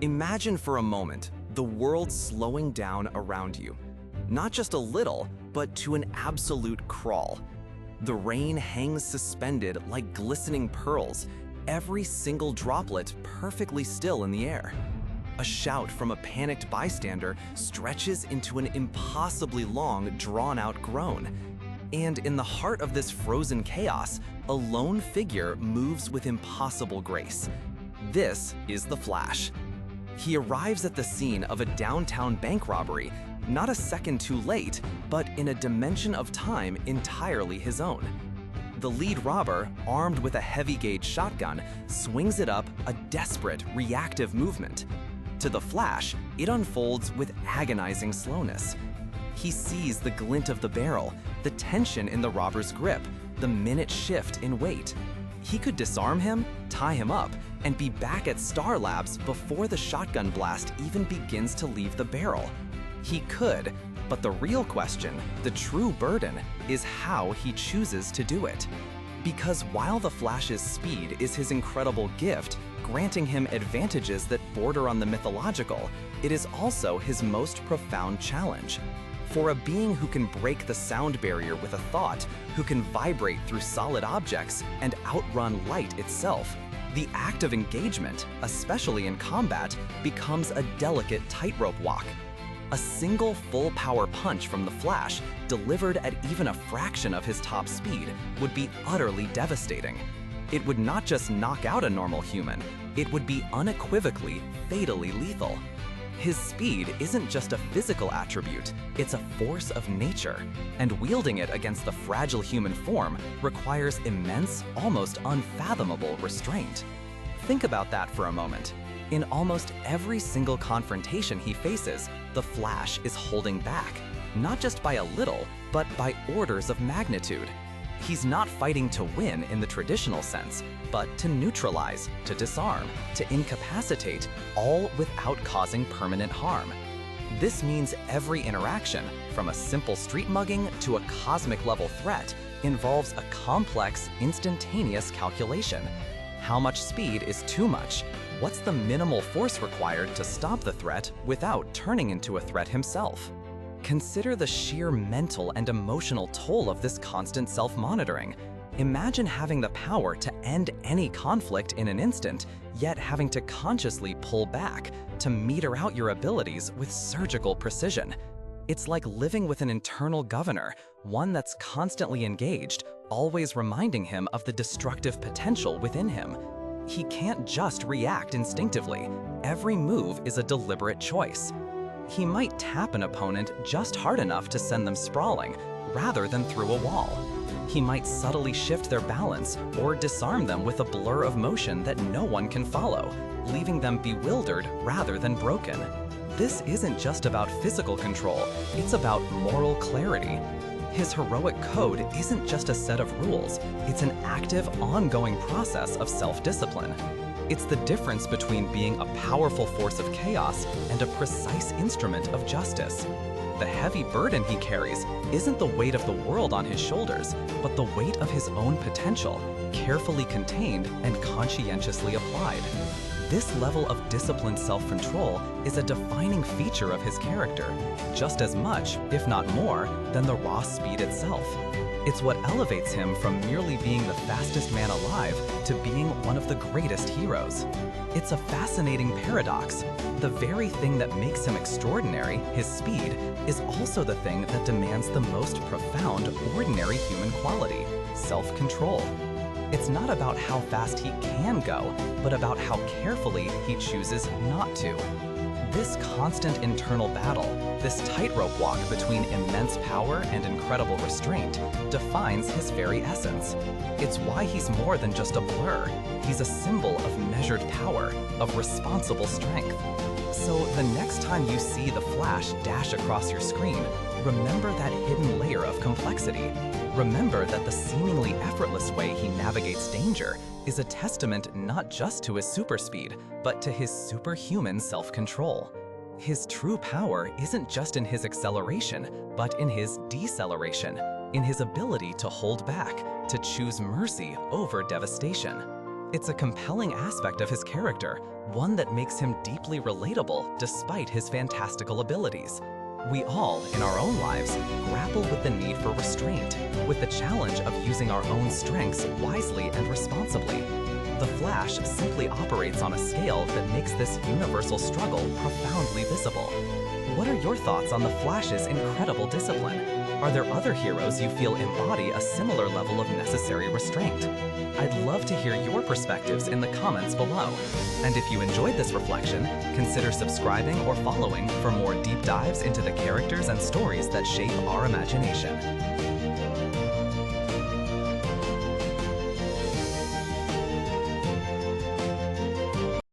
Imagine for a moment the world slowing down around you. Not just a little, but to an absolute crawl. The rain hangs suspended like glistening pearls, every single droplet perfectly still in the air. A shout from a panicked bystander stretches into an impossibly long, drawn-out groan. And in the heart of this frozen chaos, a lone figure moves with impossible grace. This is the Flash. He arrives at the scene of a downtown bank robbery, not a second too late, but in a dimension of time entirely his own. The lead robber, armed with a heavy-gauge shotgun, swings it up, a desperate, reactive movement. To the Flash, it unfolds with agonizing slowness. He sees the glint of the barrel, the tension in the robber's grip, the minute shift in weight. He could disarm him, tie him up, and be back at Star Labs before the shotgun blast even begins to leave the barrel. He could, but the real question, the true burden, is how he chooses to do it. Because while the Flash's speed is his incredible gift, granting him advantages that border on the mythological, it is also his most profound challenge. For a being who can break the sound barrier with a thought, who can vibrate through solid objects and outrun light itself, the act of engagement, especially in combat, becomes a delicate tightrope walk. A single full-power punch from the Flash, delivered at even a fraction of his top speed, would be utterly devastating. It would not just knock out a normal human, it would be unequivocally, fatally lethal. His speed isn't just a physical attribute, it's a force of nature, and wielding it against the fragile human form requires immense, almost unfathomable restraint. Think about that for a moment. In almost every single confrontation he faces, the Flash is holding back, not just by a little, but by orders of magnitude. He's not fighting to win in the traditional sense, but to neutralize, to disarm, to incapacitate, all without causing permanent harm. This means every interaction, from a simple street mugging to a cosmic-level threat, involves a complex, instantaneous calculation. How much speed is too much? What's the minimal force required to stop the threat without turning into a threat himself? Consider the sheer mental and emotional toll of this constant self-monitoring. Imagine having the power to end any conflict in an instant, yet having to consciously pull back, to meter out your abilities with surgical precision. It's like living with an internal governor, one that's constantly engaged, always reminding him of the destructive potential within him. He can't just react instinctively. Every move is a deliberate choice. He might tap an opponent just hard enough to send them sprawling, rather than through a wall. He might subtly shift their balance or disarm them with a blur of motion that no one can follow, leaving them bewildered rather than broken. This isn't just about physical control, it's about moral clarity. His heroic code isn't just a set of rules, it's an active, ongoing process of self-discipline. It's the difference between being a powerful force of chaos and a precise instrument of justice. The heavy burden he carries isn't the weight of the world on his shoulders, but the weight of his own potential, carefully contained and conscientiously applied. This level of disciplined self-control is a defining feature of his character, just as much, if not more, than the raw speed itself. It's what elevates him from merely being the fastest man alive to being one of the greatest heroes. It's a fascinating paradox. The very thing that makes him extraordinary, his speed, is also the thing that demands the most profound, ordinary human quality, self-control. It's not about how fast he can go, but about how carefully he chooses not to. This constant internal battle, this tightrope walk between immense power and incredible restraint, defines his very essence. It's why he's more than just a blur. He's a symbol of measured power, of responsible strength. So the next time you see the Flash dash across your screen, remember that hidden layer of complexity. Remember that the seemingly effortless way he navigates danger is a testament not just to his superspeed, but to his superhuman self-control. His true power isn't just in his acceleration, but in his deceleration, in his ability to hold back, to choose mercy over devastation. It's a compelling aspect of his character, one that makes him deeply relatable despite his fantastical abilities. We all, in our own lives, grapple with the need for restraint, with the challenge of using our own strengths wisely and responsibly. The Flash simply operates on a scale that makes this universal struggle profoundly visible. What are your thoughts on the Flash's incredible discipline? Are there other heroes you feel embody a similar level of necessary restraint? I'd love to hear your perspectives in the comments below. And if you enjoyed this reflection, consider subscribing or following for more deep dives into the characters and stories that shape our imagination.